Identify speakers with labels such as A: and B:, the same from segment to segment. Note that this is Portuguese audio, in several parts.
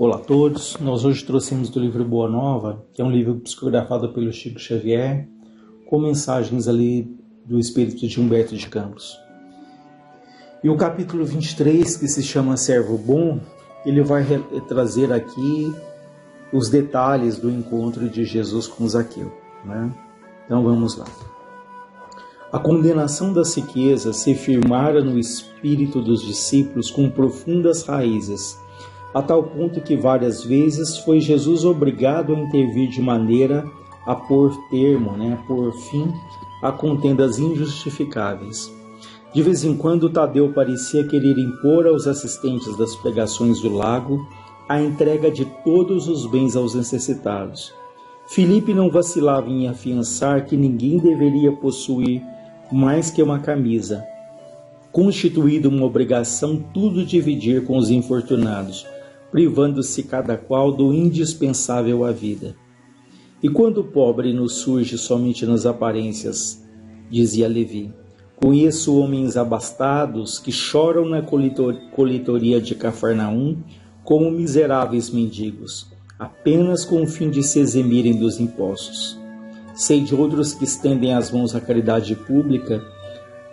A: Olá a todos, nós hoje trouxemos do livro Boa Nova, que é um livro psicografado pelo Chico Xavier, com mensagens ali do espírito de Humberto de Campos. E o capítulo 23, que se chama Servo Bom, ele vai trazer aqui os detalhes do encontro de Jesus com Zaqueu, né? Então vamos lá. A condenação das riquezas se firmara no espírito dos discípulos com profundas raízes, a tal ponto que várias vezes foi Jesus obrigado a intervir de maneira a pôr termo, a pôr fim a contendas injustificáveis. De vez em quando Tadeu parecia querer impor aos assistentes das pregações do lago a entrega de todos os bens aos necessitados. Filipe não vacilava em afiançar que ninguém deveria possuir mais que uma camisa, constituído uma obrigação tudo dividir com os infortunados, privando-se cada qual do indispensável à vida. E quando o pobre nos surge somente nas aparências, dizia Levi, conheço homens abastados que choram na coletoria de Cafarnaum como miseráveis mendigos, apenas com o fim de se eximirem dos impostos. Sei de outros que estendem as mãos à caridade pública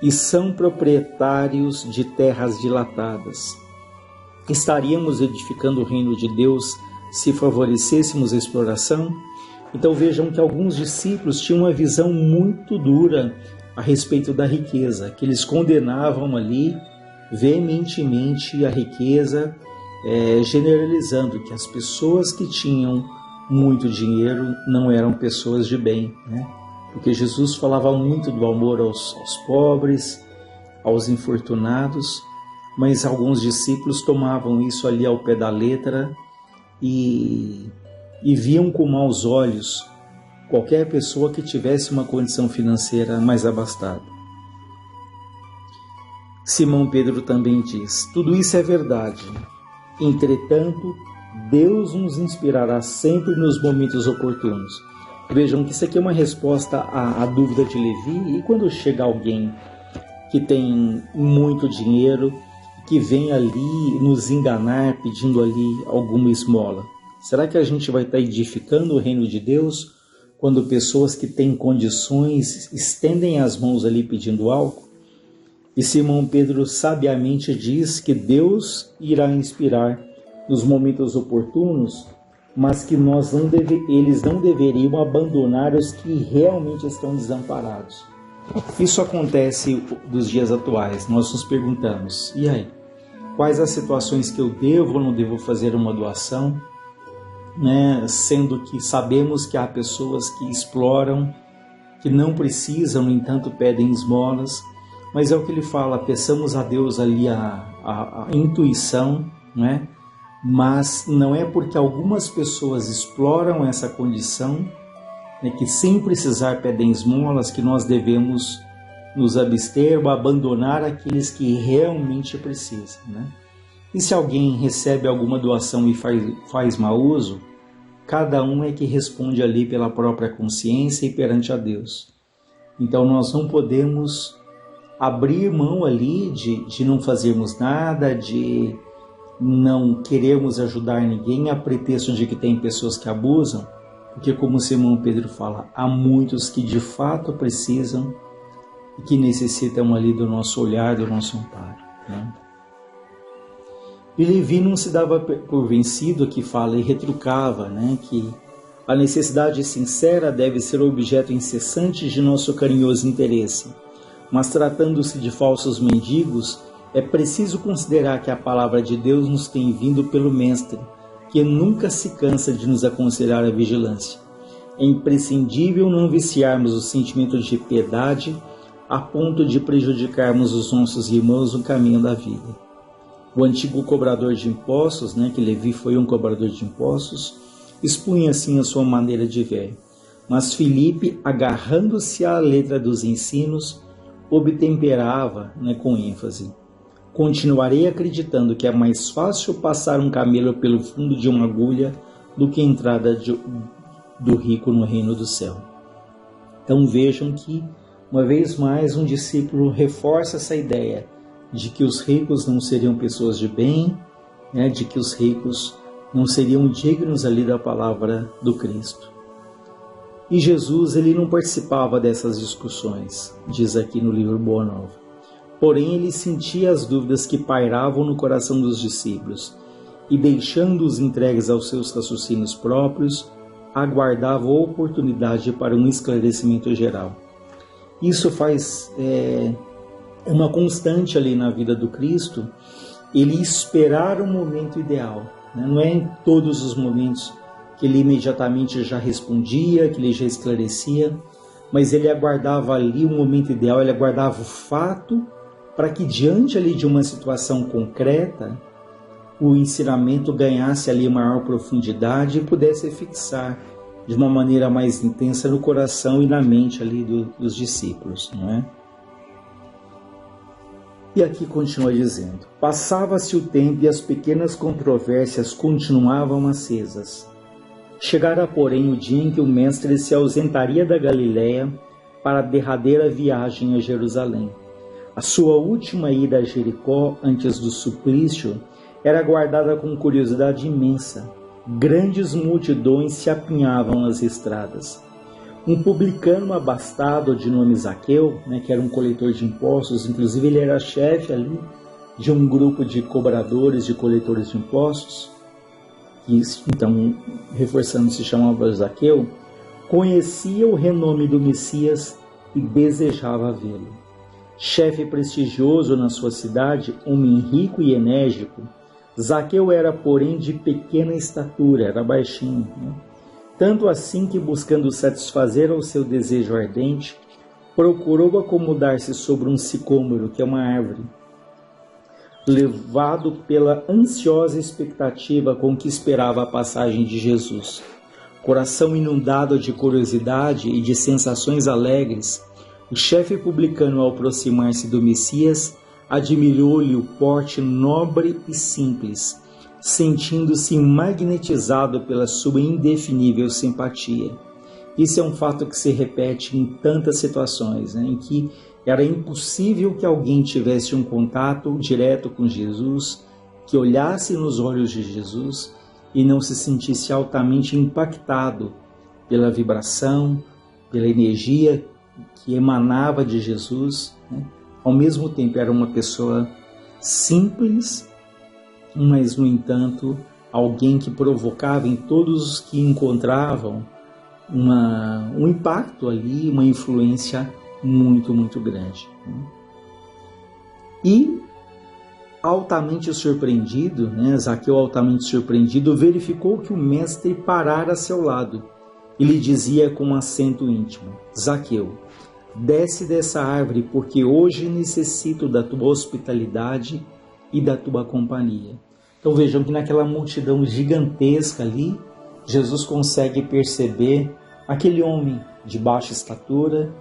A: e são proprietários de terras dilatadas. Estaríamos edificando o reino de Deus se favorecêssemos a exploração? Então vejam que alguns discípulos tinham uma visão muito dura a respeito da riqueza, que eles condenavam ali veementemente a riqueza, generalizando que as pessoas que tinham muito dinheiro não eram pessoas de bem, Porque Jesus falava muito do amor aos pobres, aos infortunados, mas alguns discípulos tomavam isso ali ao pé da letra e viam com maus olhos qualquer pessoa que tivesse uma condição financeira mais abastada. Simão Pedro também diz, tudo isso é verdade, entretanto, Deus nos inspirará sempre nos momentos oportunos. Vejam que isso aqui é uma resposta à dúvida de Levi, e quando chega alguém que tem muito dinheiro, que vem ali nos enganar pedindo ali alguma esmola, será que a gente vai estar edificando o reino de Deus quando pessoas que têm condições estendem as mãos ali pedindo algo? E Simão Pedro sabiamente diz que Deus irá inspirar nos momentos oportunos, mas que eles não deveriam abandonar os que realmente estão desamparados. Isso acontece dos dias atuais. Nós nos perguntamos, e aí? Quais as situações que eu devo ou não devo fazer uma doação? Sendo que sabemos que há pessoas que exploram, que não precisam, no entanto pedem esmolas, mas é o que ele fala, peçamos a Deus ali a intuição, mas não é porque algumas pessoas exploram essa condição, que sem precisar pedem esmolas, que nós devemos nos abster ou abandonar aqueles que realmente precisam. E se alguém recebe alguma doação e faz mau uso, cada um é que responde ali pela própria consciência e perante a Deus. Então nós não podemos abrir mão ali de não fazermos nada, de não queremos ajudar ninguém a pretexto de que tem pessoas que abusam, porque como Simão Pedro fala, há muitos que de fato precisam e que necessitam ali do nosso olhar, do nosso amparo. E Levi não se dava por vencido, que fala e retrucava, que a necessidade sincera deve ser objeto incessante de nosso carinhoso interesse, mas tratando-se de falsos mendigos, é preciso considerar que a palavra de Deus nos tem vindo pelo Mestre, que nunca se cansa de nos aconselhar a vigilância. É imprescindível não viciarmos o sentimento de piedade a ponto de prejudicarmos os nossos irmãos no caminho da vida. O antigo cobrador de impostos, que Levi foi um cobrador de impostos, expunha assim a sua maneira de ver. Mas Filipe, agarrando-se à letra dos ensinos, obtemperava com ênfase. Continuarei acreditando que é mais fácil passar um camelo pelo fundo de uma agulha do que a entrada do rico no reino do céu. Então vejam que, uma vez mais, um discípulo reforça essa ideia de que os ricos não seriam pessoas de bem, de que os ricos não seriam dignos ali da palavra do Cristo. E Jesus, ele não participava dessas discussões, diz aqui no livro Boa Nova. Porém, ele sentia as dúvidas que pairavam no coração dos discípulos e, deixando-os entregues aos seus raciocínios próprios, aguardava a oportunidade para um esclarecimento geral. Isso faz uma constante ali na vida do Cristo, ele esperar o momento ideal. Não é em todos os momentos que ele imediatamente já respondia, que ele já esclarecia, mas ele aguardava ali o momento ideal, ele aguardava o fato para que diante ali de uma situação concreta, o ensinamento ganhasse ali maior profundidade e pudesse fixar de uma maneira mais intensa no coração e na mente ali dos discípulos, não é? E aqui continua dizendo: passava-se o tempo e as pequenas controvérsias continuavam acesas. Chegara, porém, o dia em que o mestre se ausentaria da Galiléia para a derradeira viagem a Jerusalém. A sua última ida a Jericó, antes do suplício, era aguardada com curiosidade imensa. Grandes multidões se apinhavam nas estradas. Um publicano abastado de nome Zaqueu, que era um coletor de impostos, inclusive ele era chefe ali de um grupo de cobradores, de coletores de impostos, que então, reforçando, se chamava Zaqueu, conhecia o renome do Messias e desejava vê-lo. Chefe prestigioso na sua cidade, homem rico e enérgico, Zaqueu era, porém, de pequena estatura, era baixinho, Tanto assim que, buscando satisfazer ao seu desejo ardente, procurou acomodar-se sobre um sicômoro, que é uma árvore, levado pela ansiosa expectativa com que esperava a passagem de Jesus. Coração inundado de curiosidade e de sensações alegres, o chefe publicano, ao aproximar-se do Messias, admirou-lhe o porte nobre e simples, sentindo-se magnetizado pela sua indefinível simpatia. Isso é um fato que se repete em tantas situações, em que era impossível que alguém tivesse um contato direto com Jesus, que olhasse nos olhos de Jesus e não se sentisse altamente impactado pela vibração, pela energia que emanava de Jesus. Ao mesmo tempo era uma pessoa simples, mas, no entanto, alguém que provocava em todos os que encontravam um impacto ali, uma influência muito, muito grande. E, altamente surpreendido, Zaqueu, altamente surpreendido, verificou que o mestre parara a seu lado e lhe dizia com um acento íntimo: Zaqueu, desce dessa árvore, porque hoje necessito da tua hospitalidade e da tua companhia. Então vejam que naquela multidão gigantesca ali, Jesus consegue perceber aquele homem de baixa estatura,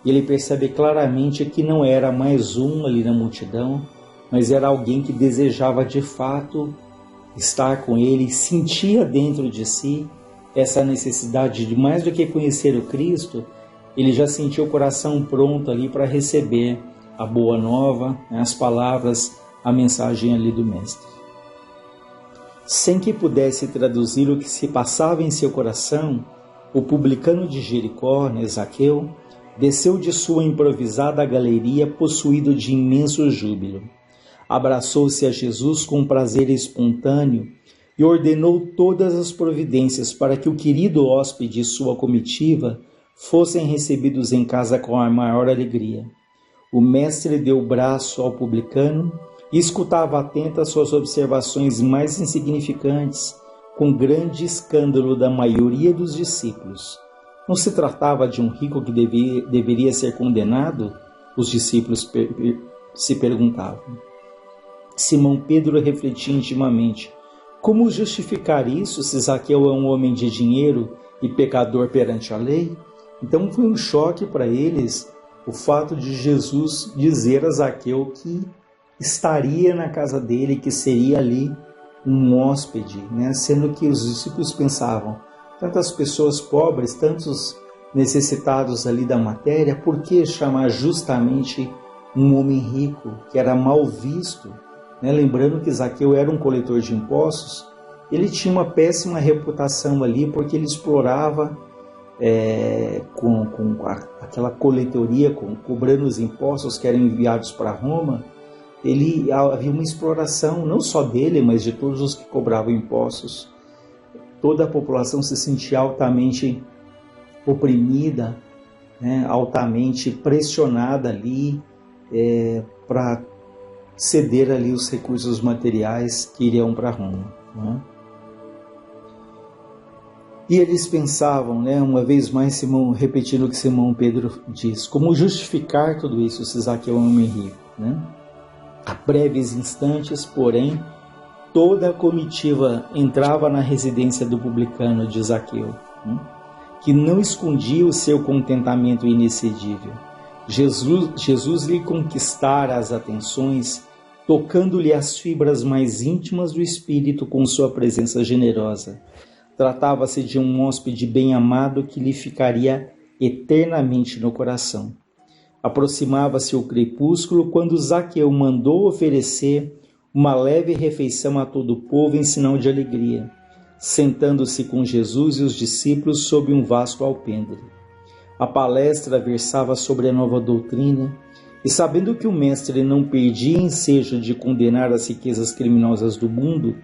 A: e ele percebe claramente que não era mais um ali na multidão, mas era alguém que desejava de fato estar com ele, sentia dentro de si essa necessidade de, mais do que conhecer o Cristo, ele já sentiu o coração pronto ali para receber a boa nova, as palavras, a mensagem ali do Mestre. Sem que pudesse traduzir o que se passava em seu coração, o publicano de Jericó, Zaqueu, desceu de sua improvisada galeria possuído de imenso júbilo. Abraçou-se a Jesus com prazer espontâneo e ordenou todas as providências para que o querido hóspede e sua comitiva fossem recebidos em casa com a maior alegria. O mestre deu o braço ao publicano e escutava atento as suas observações mais insignificantes, com grande escândalo da maioria dos discípulos. Não se tratava de um rico que deveria ser condenado? Os discípulos se perguntavam. Simão Pedro refletia intimamente: como justificar isso se Zaqueu é um homem de dinheiro e pecador perante a lei? Então foi um choque para eles o fato de Jesus dizer a Zaqueu que estaria na casa dele, que seria ali um hóspede, sendo que os discípulos pensavam: tantas pessoas pobres, tantos necessitados ali da matéria, por que chamar justamente um homem rico, que era mal visto? Lembrando que Zaqueu era um coletor de impostos, ele tinha uma péssima reputação ali, porque ele explorava com aquela coletoria, cobrando os impostos que eram enviados para Roma. Havia uma exploração não só dele, mas de todos os que cobravam impostos. Toda a população se sentia altamente oprimida, né, altamente pressionada ali para ceder ali os recursos materiais que iriam para Roma, né? E eles pensavam, né, uma vez mais, repetindo o que Simão Pedro diz, como justificar tudo isso se Zaqueu é um homem rico, né? A breves instantes, porém, toda a comitiva entrava na residência do publicano de Zaqueu, né, que não escondia o seu contentamento inexcedível. Jesus lhe conquistara as atenções, tocando-lhe as fibras mais íntimas do espírito com sua presença generosa. Tratava-se de um hóspede bem-amado que lhe ficaria eternamente no coração. Aproximava-se o crepúsculo quando Zaqueu mandou oferecer uma leve refeição a todo o povo em sinal de alegria, sentando-se com Jesus e os discípulos sob um vasto alpendre. A palestra versava sobre a nova doutrina, e sabendo que o mestre não perdia ensejo de condenar as riquezas criminosas do mundo,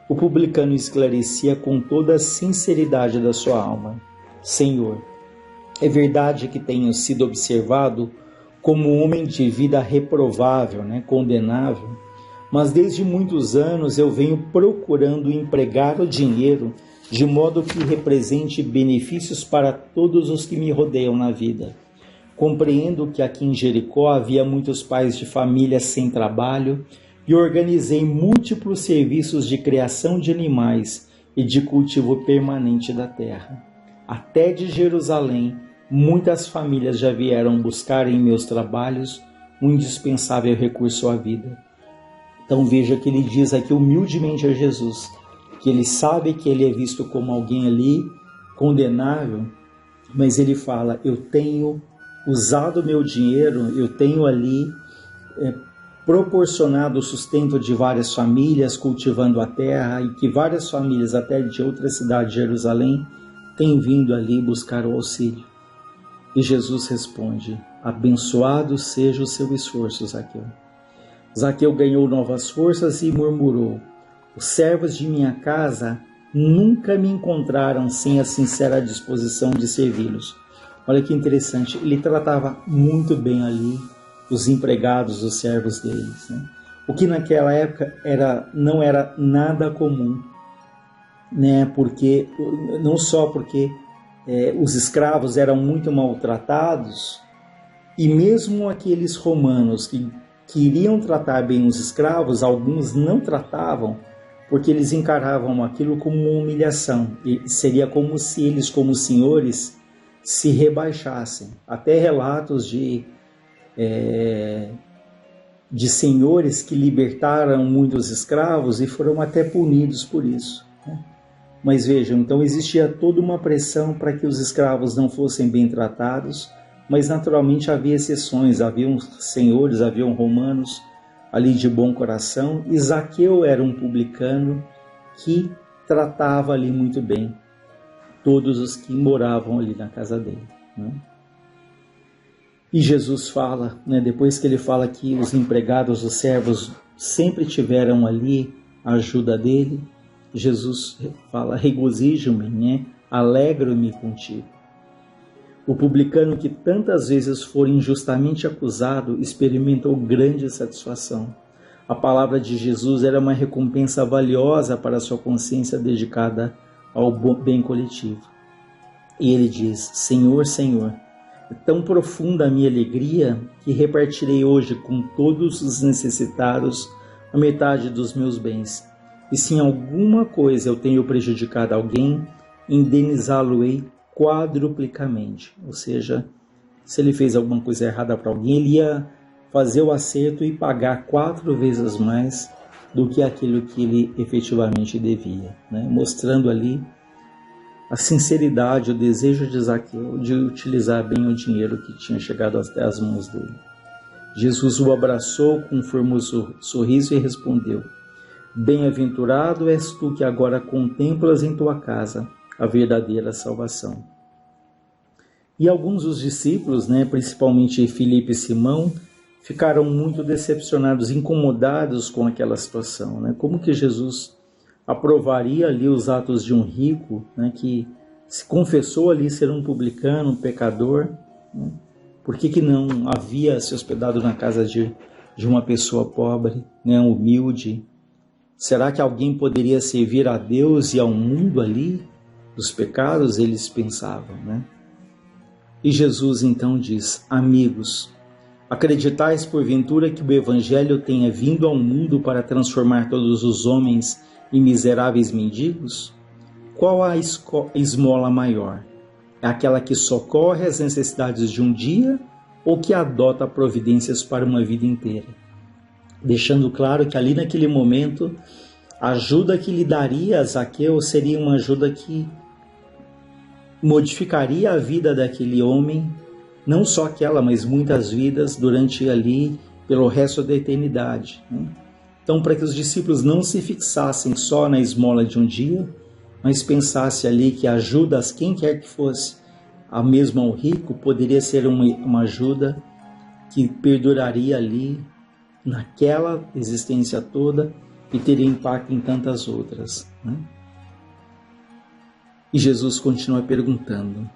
A: o publicano esclarecia com toda a sinceridade da sua alma: Senhor, é verdade que tenho sido observado como homem de vida reprovável, né, condenável, mas desde muitos anos eu venho procurando empregar o dinheiro de modo que represente benefícios para todos os que me rodeiam na vida. Compreendo que aqui em Jericó havia muitos pais de família sem trabalho e organizei múltiplos serviços de criação de animais e de cultivo permanente da terra. Até de Jerusalém, muitas famílias já vieram buscar em meus trabalhos um indispensável recurso à vida. Então veja que ele diz aqui humildemente a Jesus, que ele sabe que ele é visto como alguém ali condenável, mas ele fala: eu tenho usado meu dinheiro, eu tenho ali proporcionado o sustento de várias famílias, cultivando a terra, e que várias famílias até de outra cidade de Jerusalém têm vindo ali buscar o auxílio. E Jesus responde: abençoado seja o seu esforço, Zaqueu. Zaqueu ganhou novas forças e murmurou: os servos de minha casa nunca me encontraram sem a sincera disposição de servi-los. Olha que interessante, ele tratava muito bem ali os empregados, os servos deles, né? O que naquela época não era nada comum, né? Porque, não só porque os escravos eram muito maltratados, e mesmo aqueles romanos que queriam tratar bem os escravos, alguns não tratavam, porque eles encaravam aquilo como uma humilhação, e seria como se eles, como senhores, se rebaixassem. Até relatos de senhores que libertaram muitos escravos e foram até punidos por isso, né? Mas vejam, então existia toda uma pressão para que os escravos não fossem bem tratados, mas naturalmente havia exceções, haviam senhores, haviam romanos ali de bom coração, e Zaqueu era um publicano que tratava ali muito bem todos os que moravam ali na casa dele, né? E Jesus fala, né, depois que ele fala que os empregados, os servos sempre tiveram ali a ajuda dele, Jesus fala: regozijo-me, né, alegro-me contigo. O publicano que tantas vezes for injustamente acusado experimentou grande satisfação. A palavra de Jesus era uma recompensa valiosa para a sua consciência dedicada ao bem coletivo. E ele diz: Senhor, Senhor, é tão profunda a minha alegria que repartirei hoje com todos os necessitados a metade dos meus bens. E se em alguma coisa eu tenho prejudicado alguém, indenizá-lo-ei quadruplicamente. Ou seja, se ele fez alguma coisa errada para alguém, ele ia fazer o acerto e pagar 4 vezes mais do que aquilo que ele efetivamente devia, né? Mostrando ali a sinceridade, o desejo de Zaqueu de utilizar bem o dinheiro que tinha chegado até as mãos dele. Jesus o abraçou com um formoso sorriso e respondeu: Bem-aventurado és tu que agora contemplas em tua casa a verdadeira salvação. E alguns dos discípulos, principalmente Filipe e Simão, ficaram muito decepcionados, incomodados com aquela situação. Como que Jesus aprovaria ali os atos de um rico, que se confessou ali ser um publicano, um pecador? Por que não havia se hospedado na casa de uma pessoa pobre, humilde? Será que alguém poderia servir a Deus e ao mundo ali dos pecados? Eles pensavam, E Jesus então diz: amigos, acreditais porventura que o Evangelho tenha vindo ao mundo para transformar todos os homens em miseráveis mendigos? Qual a esmola maior? É aquela que socorre as necessidades de um dia ou que adota providências para uma vida inteira? Deixando claro que ali naquele momento, a ajuda que lhe daria a Zaqueu seria uma ajuda que modificaria a vida daquele homem, não só aquela, mas muitas vidas durante ali, pelo resto da eternidade. Então, para que os discípulos não se fixassem só na esmola de um dia, mas pensassem ali que a ajuda a quem quer que fosse, a mesma ao rico, poderia ser uma ajuda que perduraria ali naquela existência toda e teria impacto em tantas outras. E Jesus continua perguntando,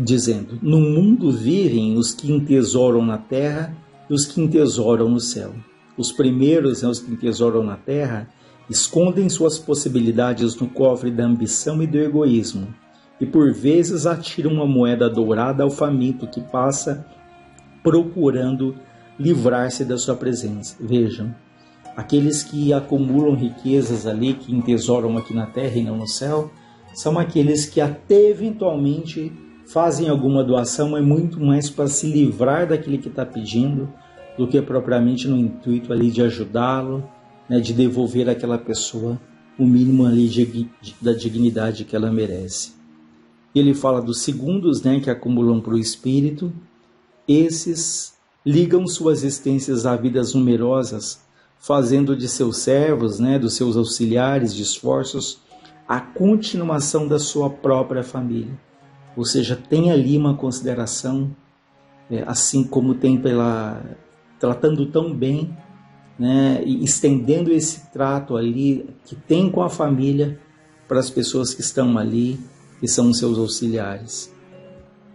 A: dizendo: no mundo vivem os que entesouram na terra e os que entesouram no céu. Os primeiros, os que entesouram na terra, escondem suas possibilidades no cofre da ambição e do egoísmo, e por vezes atiram uma moeda dourada ao faminto que passa procurando livrar-se da sua presença. Vejam, aqueles que acumulam riquezas ali, que entesouram aqui na terra e não no céu, são aqueles que até eventualmente fazem alguma doação, mas muito mais para se livrar daquele que está pedindo, do que propriamente no intuito ali de ajudá-lo, de devolver àquela pessoa o mínimo ali da dignidade que ela merece. Ele fala dos segundos, que acumulam para o espírito. Esses ligam suas existências a vidas numerosas, fazendo de seus servos, dos seus auxiliares de esforços, a continuação da sua própria família. Ou seja, tem ali uma consideração, assim como tem tratando tão bem, e estendendo esse trato ali que tem com a família para as pessoas que estão ali, que são os seus auxiliares.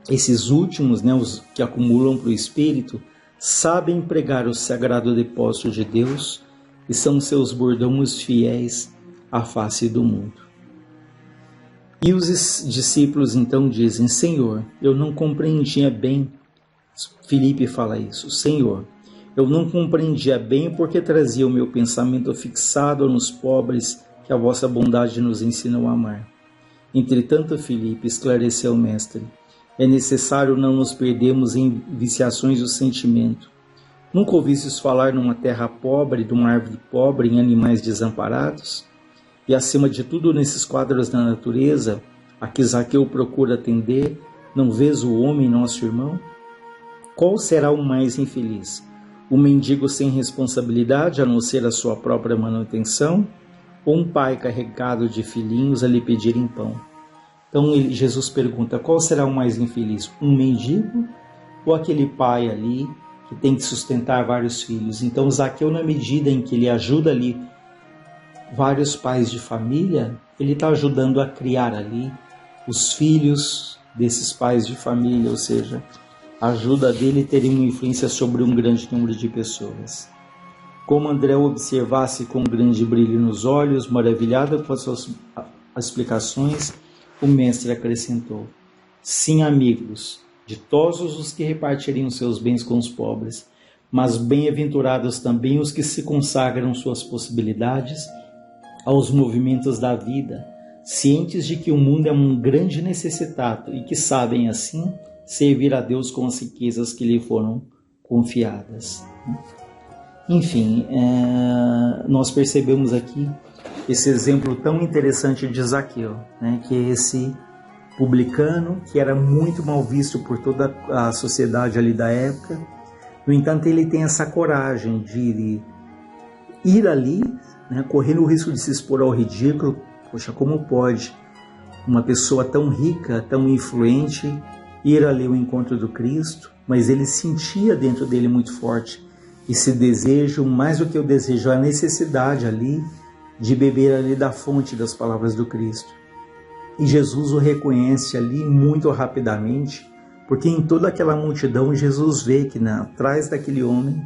A: Esses últimos, os que acumulam para o espírito, sabem empregar o sagrado depósito de Deus e são seus mordomos fiéis à face do mundo. E os discípulos então dizem: Senhor, eu não compreendia bem. Filipe fala isso: Senhor, eu não compreendia bem porque trazia o meu pensamento fixado nos pobres que a vossa bondade nos ensinou a amar. Entretanto, Filipe, esclareceu o mestre, é necessário não nos perdermos em viciações do sentimento. Nunca ouvistes falar numa terra pobre, de uma árvore pobre, em animais desamparados? E acima de tudo, nesses quadros da natureza, a que Zaqueu procura atender, não vês o homem, nosso irmão? Qual será o mais infeliz? Um mendigo sem responsabilidade, a não ser a sua própria manutenção? Ou um pai carregado de filhinhos a lhe pedirem pão? Então Jesus pergunta: qual será o mais infeliz? Um mendigo ou aquele pai ali que tem que sustentar vários filhos? Então Zaqueu, na medida em que ele ajuda ali vários pais de família, ele está ajudando a criar ali os filhos desses pais de família, ou seja, a ajuda dele teria uma influência sobre um grande número de pessoas. Como André observasse com um grande brilho nos olhos, maravilhado com as suas explicações, o mestre acrescentou: sim, amigos, ditosos os que repartiriam seus bens com os pobres, mas bem-aventurados também os que se consagram suas possibilidades aos movimentos da vida, cientes de que o mundo é um grande necessitado e que sabem, assim, servir a Deus com as riquezas que lhe foram confiadas. Enfim, nós percebemos aqui esse exemplo tão interessante de Zaqueu, que é esse publicano que era muito mal visto por toda a sociedade ali da época. No entanto, ele tem essa coragem de ir ali, né, correndo o risco de se expor ao ridículo. Poxa, como pode uma pessoa tão rica, tão influente, ir ali ao encontro do Cristo? Mas ele sentia dentro dele muito forte esse desejo, mais do que o desejo, a necessidade ali de beber ali da fonte das palavras do Cristo. E Jesus o reconhece ali muito rapidamente, porque em toda aquela multidão Jesus vê que atrás daquele homem,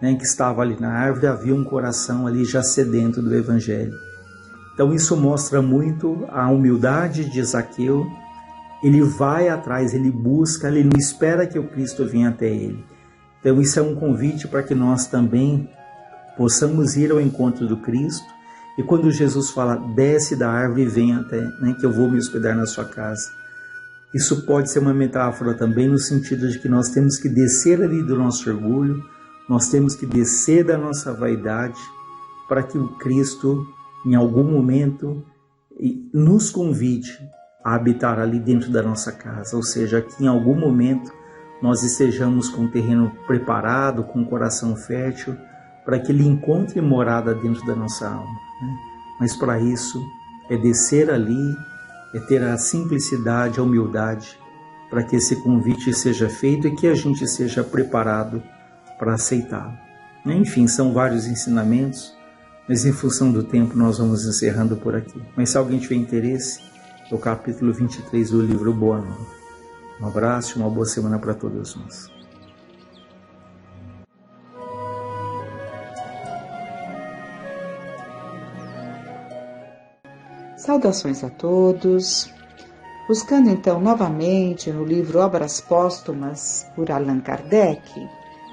A: né, que estava ali na árvore, havia um coração ali já sedento do Evangelho. Então isso mostra muito a humildade de Zaqueu. Ele vai atrás, ele busca, ele não espera que o Cristo venha até ele. Então isso é um convite para que nós também possamos ir ao encontro do Cristo. E quando Jesus fala, desce da árvore e vem até, né, que eu vou me hospedar na sua casa. Isso pode ser uma metáfora também no sentido de que nós temos que descer ali do nosso orgulho, nós temos que descer da nossa vaidade para que o Cristo, em algum momento, nos convide a habitar ali dentro da nossa casa. Ou seja, que em algum momento nós estejamos com o terreno preparado, com o coração fértil, para que Ele encontre morada dentro da nossa alma, né? Mas para isso é descer ali, é ter a simplicidade, a humildade, para que esse convite seja feito e que a gente seja preparado para aceitá-lo. Enfim, são vários ensinamentos, mas em função do tempo nós vamos encerrando por aqui. Mas se alguém tiver interesse, é o capítulo 23 do livro Boa Nova. Um abraço e uma boa semana para todos nós.
B: Saudações a todos. Buscando então novamente no livro Obras Póstumas por Allan Kardec,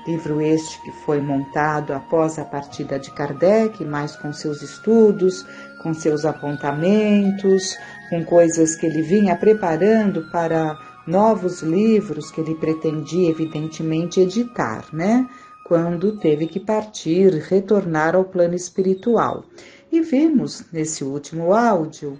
B: livro este que foi montado após a partida de Kardec, mas com seus estudos, com seus apontamentos, com coisas que ele vinha preparando para novos livros que ele pretendia evidentemente editar, né? Quando teve que partir, retornar ao plano espiritual. E vimos nesse último áudio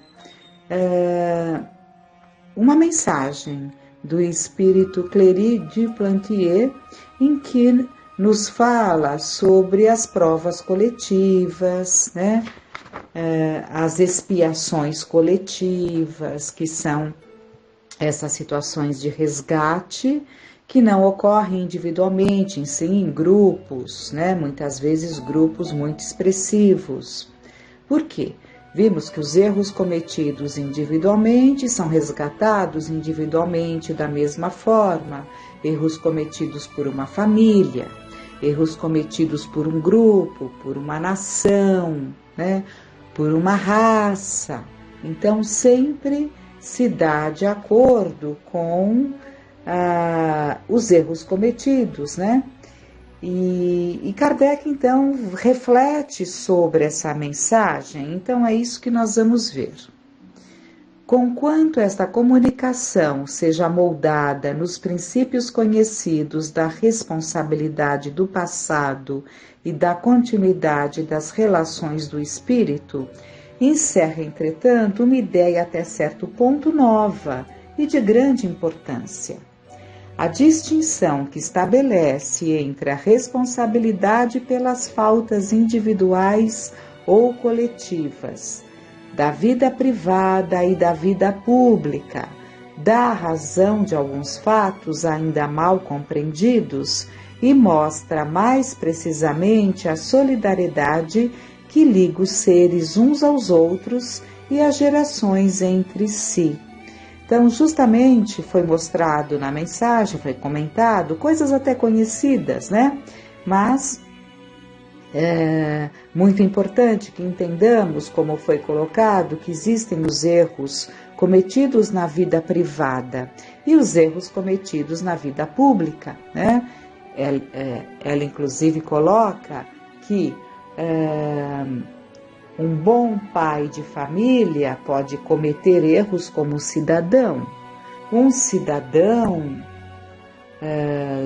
B: uma mensagem do espírito Cléry de Plantier, em que nos fala sobre as provas coletivas, né? As expiações coletivas, que são essas situações de resgate que não ocorrem individualmente, sim em grupos, né? Muitas vezes grupos muito expressivos. Por quê? Vimos que os erros cometidos individualmente são resgatados individualmente da mesma forma. Erros cometidos por uma família, erros cometidos por um grupo, por uma nação, né? Por uma raça. Então, sempre se dá de acordo com os erros cometidos, né? E Kardec, então, reflete sobre essa mensagem. Então, é isso que nós vamos ver. Conquanto esta comunicação seja moldada nos princípios conhecidos da responsabilidade do passado e da continuidade das relações do espírito, encerra, entretanto, uma ideia até certo ponto nova e de grande importância. A distinção que estabelece entre a responsabilidade pelas faltas individuais ou coletivas, da vida privada e da vida pública, dá razão de alguns fatos ainda mal compreendidos e mostra mais precisamente a solidariedade que liga os seres uns aos outros e as gerações entre si. Então, justamente foi mostrado na mensagem, foi comentado, coisas até conhecidas, né? Mas é muito importante que entendamos, como foi colocado, que existem os erros cometidos na vida privada e os erros cometidos na vida pública, né? Ela inclusive coloca que um bom pai de família pode cometer erros como cidadão. Um cidadão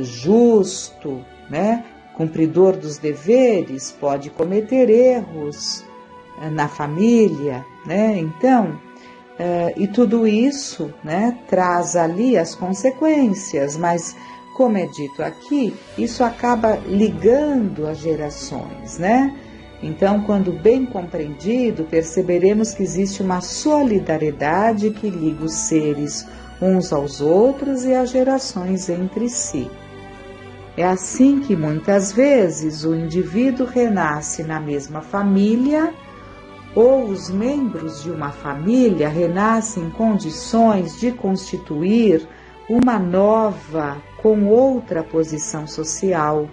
B: justo, né, cumpridor dos deveres, pode cometer erros na família, né? Então, e tudo isso, né, traz ali as consequências, mas, como é dito aqui, isso acaba ligando as gerações, né? Então, quando bem compreendido, perceberemos que existe uma solidariedade que liga os seres uns aos outros e as gerações entre si. É assim que muitas vezes o indivíduo renasce na mesma família ou os membros de uma família renascem em condições de constituir uma nova com outra posição social,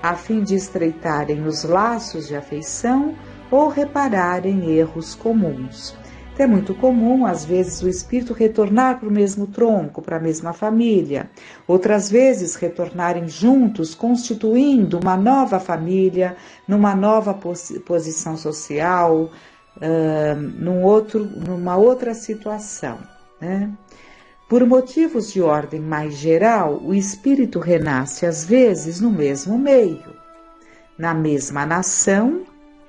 B: a fim de estreitarem os laços de afeição ou repararem erros comuns. Então, é muito comum, às vezes, o espírito retornar para o mesmo tronco, para a mesma família. Outras vezes, retornarem juntos, constituindo uma nova família, numa nova posição social, numa outra situação, né? Por motivos de ordem mais geral, o espírito renasce às vezes no mesmo meio, na mesma nação,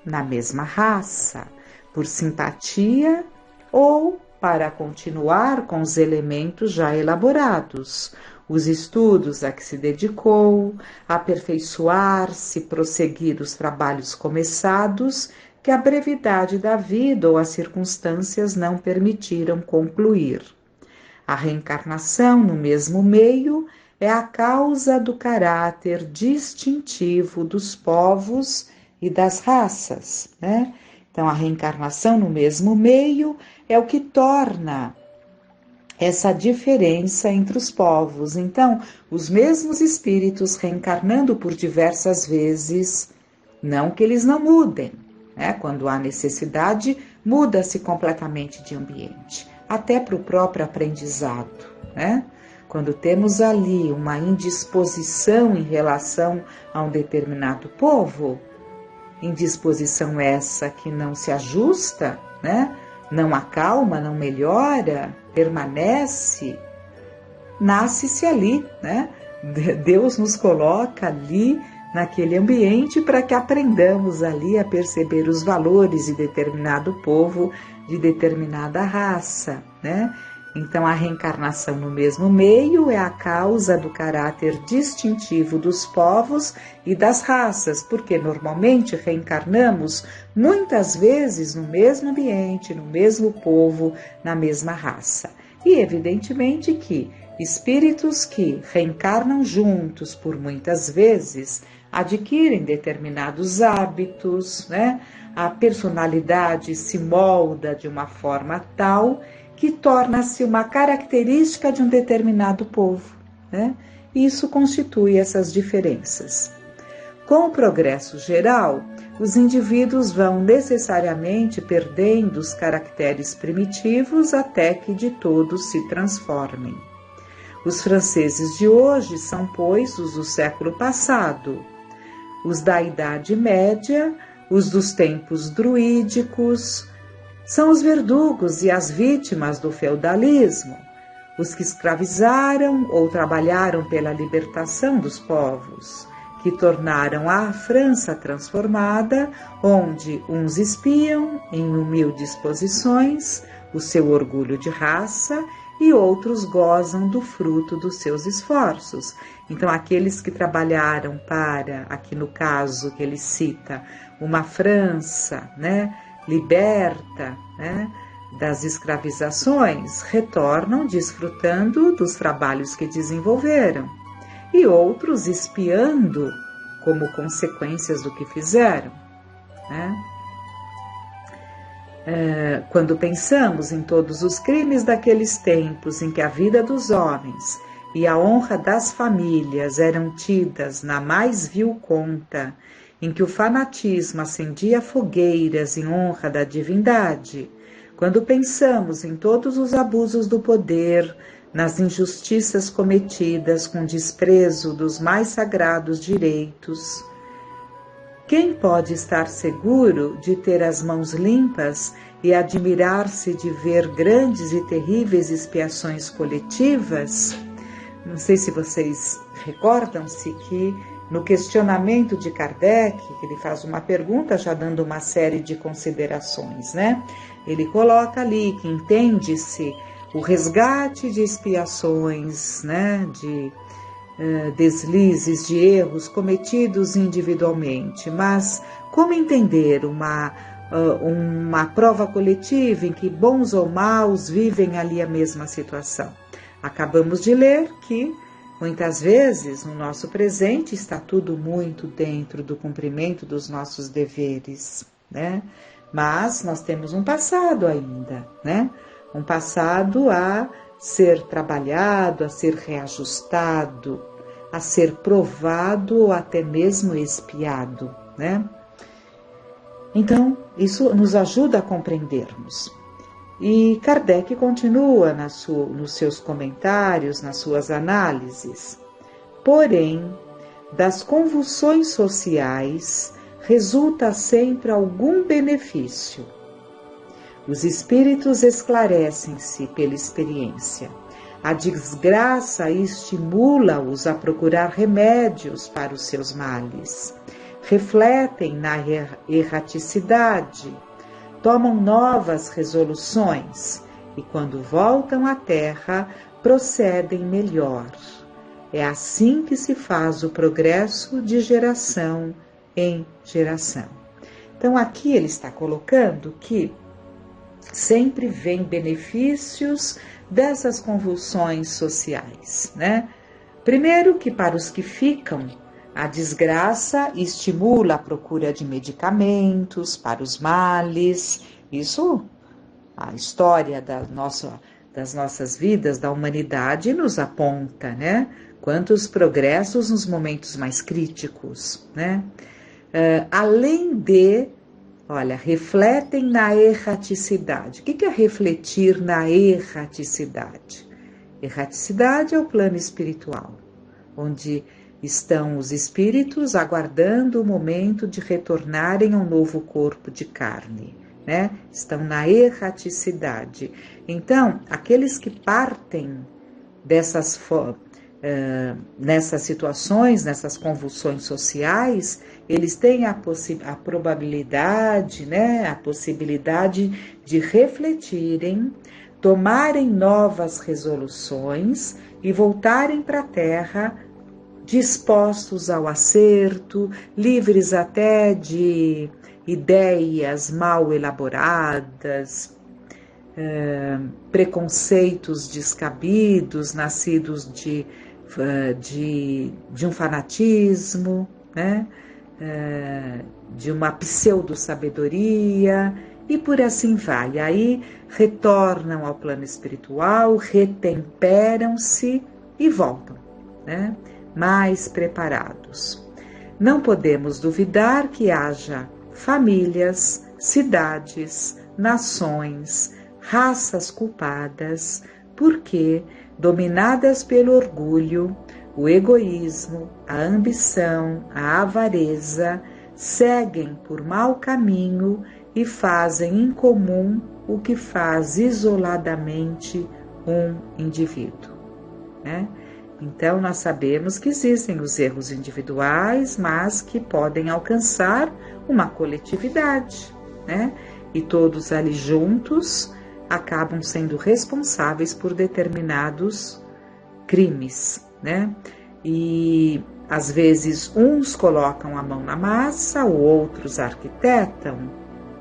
B: na mesma raça, por simpatia ou para continuar com os elementos já elaborados, os estudos a que se dedicou, aperfeiçoar-se, prosseguir os trabalhos começados, que a brevidade da vida ou as circunstâncias não permitiram concluir. A reencarnação no mesmo meio é a causa do caráter distintivo dos povos e das raças, né? Então, a reencarnação no mesmo meio é o que torna essa diferença entre os povos. Então, os mesmos espíritos reencarnando por diversas vezes, não que eles não mudem, né? Quando há necessidade, muda-se completamente de ambiente, até para o próprio aprendizado, né? Quando temos ali uma indisposição em relação a um determinado povo, indisposição essa que não se ajusta, né? Não acalma, não melhora, permanece, nasce-se ali, né? Deus nos coloca ali naquele ambiente para que aprendamos ali a perceber os valores de determinado povo, de determinada raça, né? Então, a reencarnação no mesmo meio é a causa do caráter distintivo dos povos e das raças, porque normalmente reencarnamos muitas vezes no mesmo ambiente, no mesmo povo, na mesma raça. E evidentemente que espíritos que reencarnam juntos por muitas vezes adquirem determinados hábitos, né? A personalidade se molda de uma forma tal que torna-se uma característica de um determinado povo, né? Isso constitui essas diferenças. Com o progresso geral, os indivíduos vão necessariamente perdendo os caracteres primitivos até que de todos se transformem. Os franceses de hoje são, pois, os do século passado, os da Idade Média, os dos tempos druídicos, são os verdugos e as vítimas do feudalismo, os que escravizaram ou trabalharam pela libertação dos povos, que tornaram a França transformada, onde uns espiam, em humildes posições, o seu orgulho de raça e outros gozam do fruto dos seus esforços. Então, aqueles que trabalharam para, aqui no caso que ele cita, uma França, né, liberta, né, das escravizações, retornam desfrutando dos trabalhos que desenvolveram, e outros espiando como consequências do que fizeram, né? Quando pensamos em todos os crimes daqueles tempos em que a vida dos homens e a honra das famílias eram tidas na mais vil conta, em que o fanatismo acendia fogueiras em honra da divindade, quando pensamos em todos os abusos do poder, nas injustiças cometidas com desprezo dos mais sagrados direitos, quem pode estar seguro de ter as mãos limpas e admirar-se de ver grandes e terríveis expiações coletivas? Não sei se vocês recordam-se que no questionamento de Kardec, que ele faz uma pergunta já dando uma série de considerações, né? Ele coloca ali que entende-se o resgate de expiações, né? deslizes, de erros cometidos individualmente, mas como entender uma prova coletiva em que bons ou maus vivem ali a mesma situação? Acabamos de ler que muitas vezes no nosso presente está tudo muito dentro do cumprimento dos nossos deveres, né? Mas nós temos um passado ainda, né? Um passado a ser trabalhado, a ser reajustado, a ser provado ou até mesmo expiado, né? Então, isso nos ajuda a compreendermos. E Kardec continua nos seus comentários, nas suas análises. Porém, das convulsões sociais resulta sempre algum benefício. Os espíritos esclarecem-se pela experiência. A desgraça estimula-os a procurar remédios para os seus males. Refletem na erraticidade, tomam novas resoluções e, quando voltam à Terra, procedem melhor. É assim que se faz o progresso de geração em geração. Então, aqui ele está colocando que sempre vem benefícios dessas convulsões sociais, né? Primeiro, que para os que ficam, a desgraça estimula a procura de medicamentos para os males. Isso, a história das nossas vidas, da humanidade, nos aponta, né? Quantos progressos nos momentos mais críticos, né? Além de, refletem na erraticidade. O que é refletir na erraticidade? Erraticidade é o plano espiritual, onde estão os espíritos aguardando o momento de retornarem ao novo corpo de carne, né? Estão na erraticidade. Então, aqueles que partem nessas situações, nessas convulsões sociais, eles têm a probabilidade, né? A possibilidade de refletirem, tomarem novas resoluções e voltarem para a Terra dispostos ao acerto, livres até de ideias mal elaboradas, preconceitos descabidos, nascidos de um fanatismo, né? De uma pseudo-sabedoria, e por assim vai. Aí retornam ao plano espiritual, retemperam-se e voltam, né? Mais preparados. Não podemos duvidar que haja famílias, cidades, nações, raças culpadas, porque, dominadas pelo orgulho, o egoísmo, a ambição, a avareza, seguem por mau caminho e fazem em comum o que faz isoladamente um indivíduo, né? Então, nós sabemos que existem os erros individuais, mas que podem alcançar uma coletividade, né? E todos ali juntos acabam sendo responsáveis por determinados crimes, né? E às vezes uns colocam a mão na massa, outros arquitetam,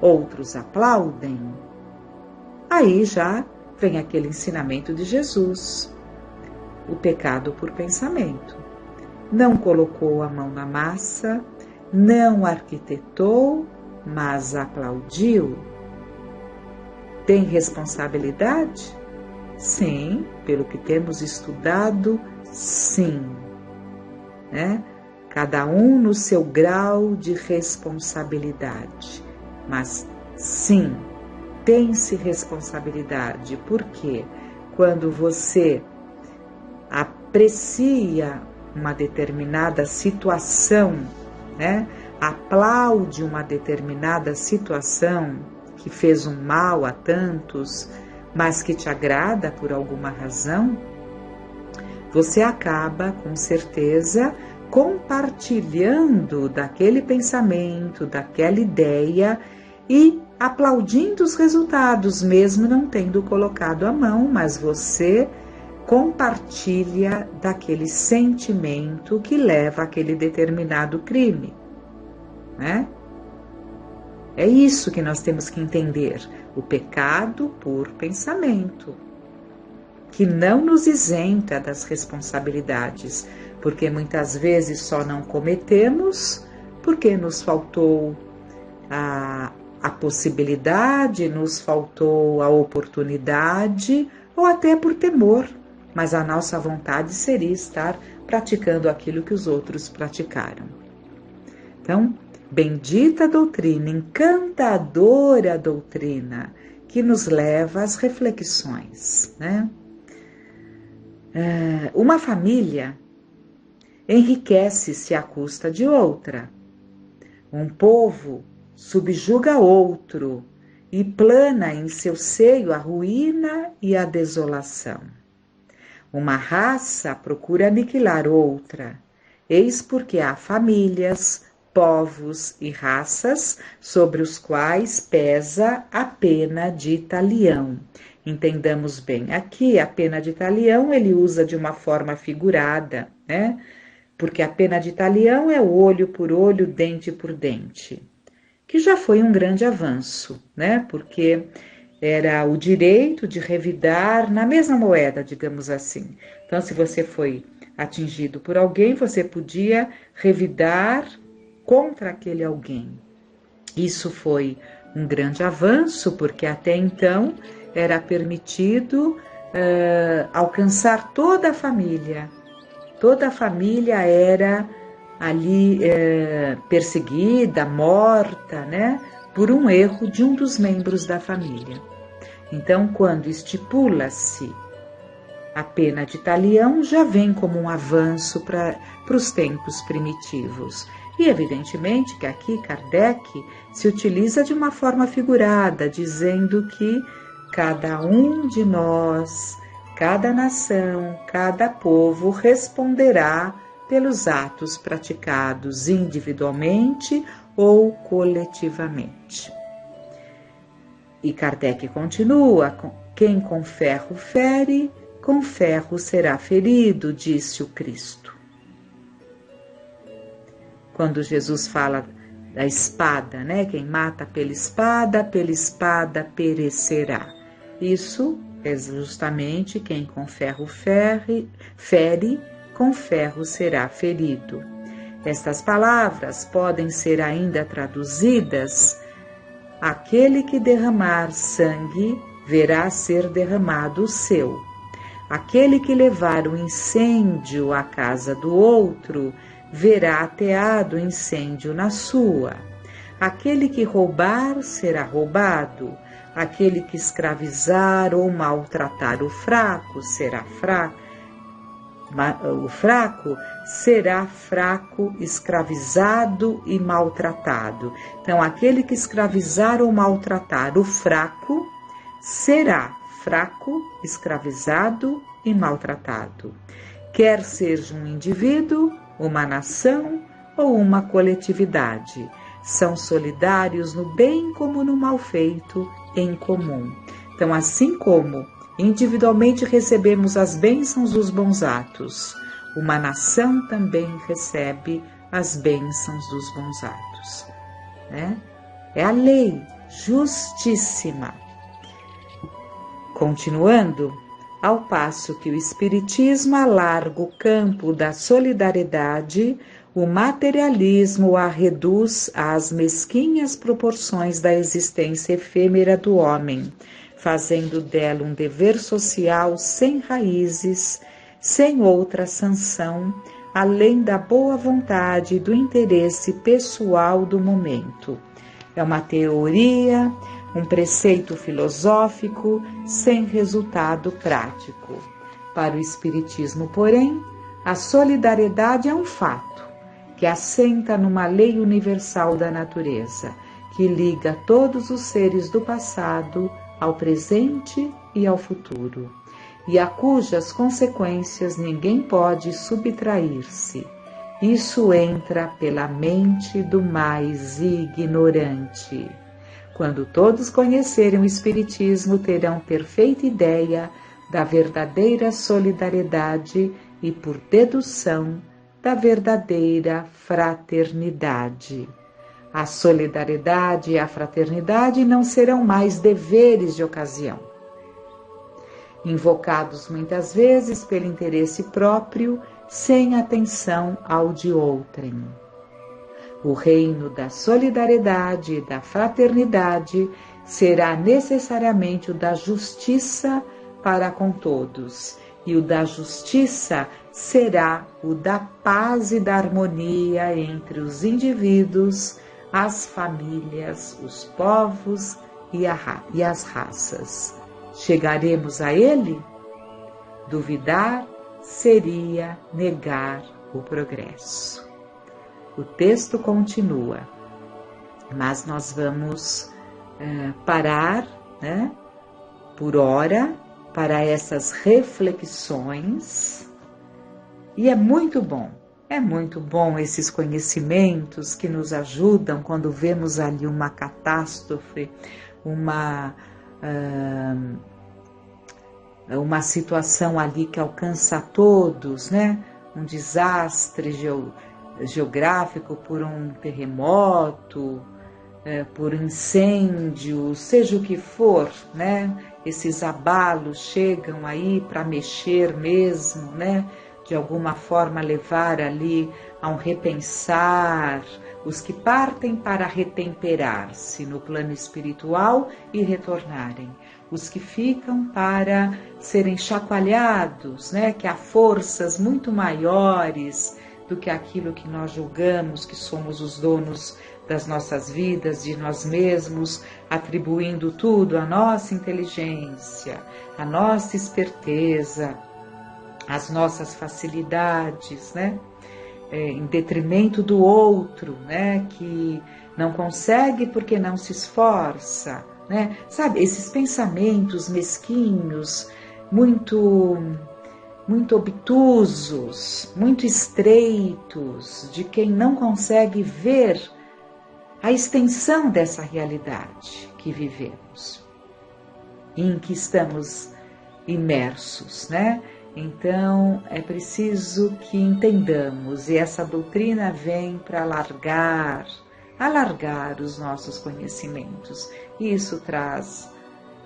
B: outros aplaudem. Aí já vem aquele ensinamento de Jesus. O pecado por pensamento. Não colocou a mão na massa, não arquitetou, mas aplaudiu. Tem responsabilidade? Sim, pelo que temos estudado, sim. Né? Cada um no seu grau de responsabilidade. Mas sim, tem-se responsabilidade. Porque quando você aprecia uma determinada situação, né? Aplaude uma determinada situação que fez um mal a tantos, mas que te agrada por alguma razão, você acaba, com certeza, compartilhando daquele pensamento, daquela ideia e aplaudindo os resultados, mesmo não tendo colocado a mão, mas você compartilha daquele sentimento que leva àquele determinado crime, né? É isso que nós temos que entender, o pecado por pensamento, que não nos isenta das responsabilidades, porque muitas vezes só não cometemos porque nos faltou a possibilidade, nos faltou a oportunidade, ou até por temor, mas a nossa vontade seria estar praticando aquilo que os outros praticaram. Então, bendita doutrina, encantadora doutrina, que nos leva às reflexões, né? Uma família enriquece-se à custa de outra. Um povo subjuga outro e plana em seu seio a ruína e a desolação. Uma raça procura aniquilar outra, eis porque há famílias, povos e raças sobre os quais pesa a pena de talião. Entendamos bem, aqui a pena de talião ele usa de uma forma figurada, né? Porque a pena de talião é olho por olho, dente por dente, que já foi um grande avanço, né? Porque era o direito de revidar na mesma moeda, digamos assim. Então, se você foi atingido por alguém, você podia revidar contra aquele alguém. Isso foi um grande avanço, porque até então era permitido alcançar toda a família. Toda a família era ali perseguida, morta, né, por um erro de um dos membros da família. Então, quando estipula-se a pena de talião, já vem como um avanço para os tempos primitivos. E, evidentemente, que aqui Kardec se utiliza de uma forma figurada, dizendo que cada um de nós, cada nação, cada povo responderá pelos atos praticados individualmente ou coletivamente. E Kardec continua: quem com ferro fere, com ferro será ferido, disse o Cristo. Quando Jesus fala da espada, né? Quem mata pela espada perecerá. Isso é justamente quem com ferro fere, com ferro será ferido. Estas palavras podem ser ainda traduzidas: aquele que derramar sangue verá ser derramado o seu. Aquele que levar o incêndio à casa do outro verá ateado incêndio na sua. Aquele que roubar será roubado. Aquele que escravizar ou maltratar o fraco será fraco. O fraco será fraco, escravizado e maltratado. Então, aquele que escravizar ou maltratar o fraco será fraco, escravizado e maltratado. Quer seja um indivíduo, uma nação ou uma coletividade, são solidários no bem como no mal feito em comum. Então, assim como individualmente recebemos as bênçãos dos bons atos, uma nação também recebe as bênçãos dos bons atos, né? É a lei justíssima. Continuando, ao passo que o Espiritismo alarga o campo da solidariedade, o materialismo a reduz às mesquinhas proporções da existência efêmera do homem, fazendo dela um dever social sem raízes, sem outra sanção, além da boa vontade e do interesse pessoal do momento. É uma teoria, um preceito filosófico sem resultado prático. Para o Espiritismo, porém, a solidariedade é um fato que assenta numa lei universal da natureza, que liga todos os seres do passado ao presente e ao futuro, e a cujas consequências ninguém pode subtrair-se. Isso entra pela mente do mais ignorante. Quando todos conhecerem o Espiritismo, terão perfeita ideia da verdadeira solidariedade e, por dedução, da verdadeira fraternidade. A solidariedade e a fraternidade não serão mais deveres de ocasião, invocados muitas vezes pelo interesse próprio, sem atenção ao de outrem. O reino da solidariedade e da fraternidade será necessariamente o da justiça para com todos, e o da justiça será o da paz e da harmonia entre os indivíduos, as famílias, os povos e as raças. Chegaremos a ele? Duvidar seria negar o progresso. O texto continua, mas nós vamos parar, né, por hora, para essas reflexões, e é muito bom esses conhecimentos que nos ajudam quando vemos ali uma catástrofe, uma situação ali que alcança a todos, né? Um desastre geográfico por um terremoto, por incêndio, seja o que for, né? Esses abalos chegam aí para mexer mesmo, né? De alguma forma levar ali a um repensar, os que partem para retemperar-se no plano espiritual e retornarem, os que ficam para serem chacoalhados, né? Que há forças muito maiores do que aquilo que nós julgamos que somos os donos das nossas vidas, de nós mesmos, atribuindo tudo à nossa inteligência, à nossa esperteza, às nossas facilidades, né? Em detrimento do outro, né? Que não consegue porque não se esforça, né? Sabe, esses pensamentos mesquinhos, muito obtusos, muito estreitos, de quem não consegue ver a extensão dessa realidade que vivemos, em que estamos imersos, né? Então, é preciso que entendamos, e essa doutrina vem para alargar os nossos conhecimentos. E isso traz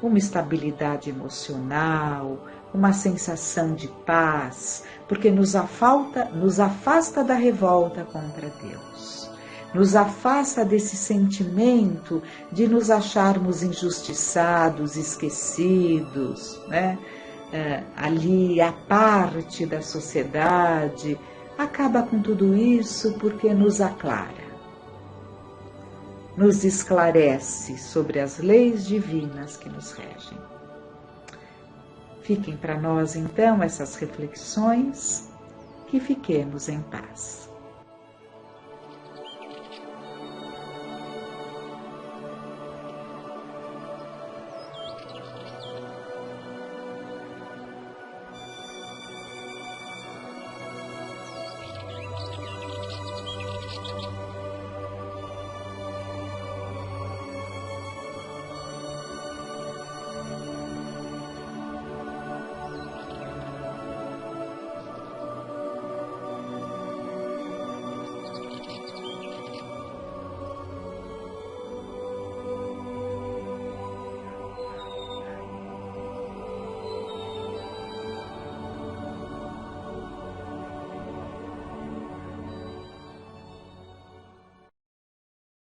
B: uma estabilidade emocional, uma sensação de paz, porque nos afasta da revolta contra Deus, nos afasta desse sentimento de nos acharmos injustiçados, esquecidos, né? Ali a parte da sociedade, acaba com tudo isso porque nos aclara, nos esclarece sobre as leis divinas que nos regem. Fiquem para nós então essas reflexões, que fiquemos em paz.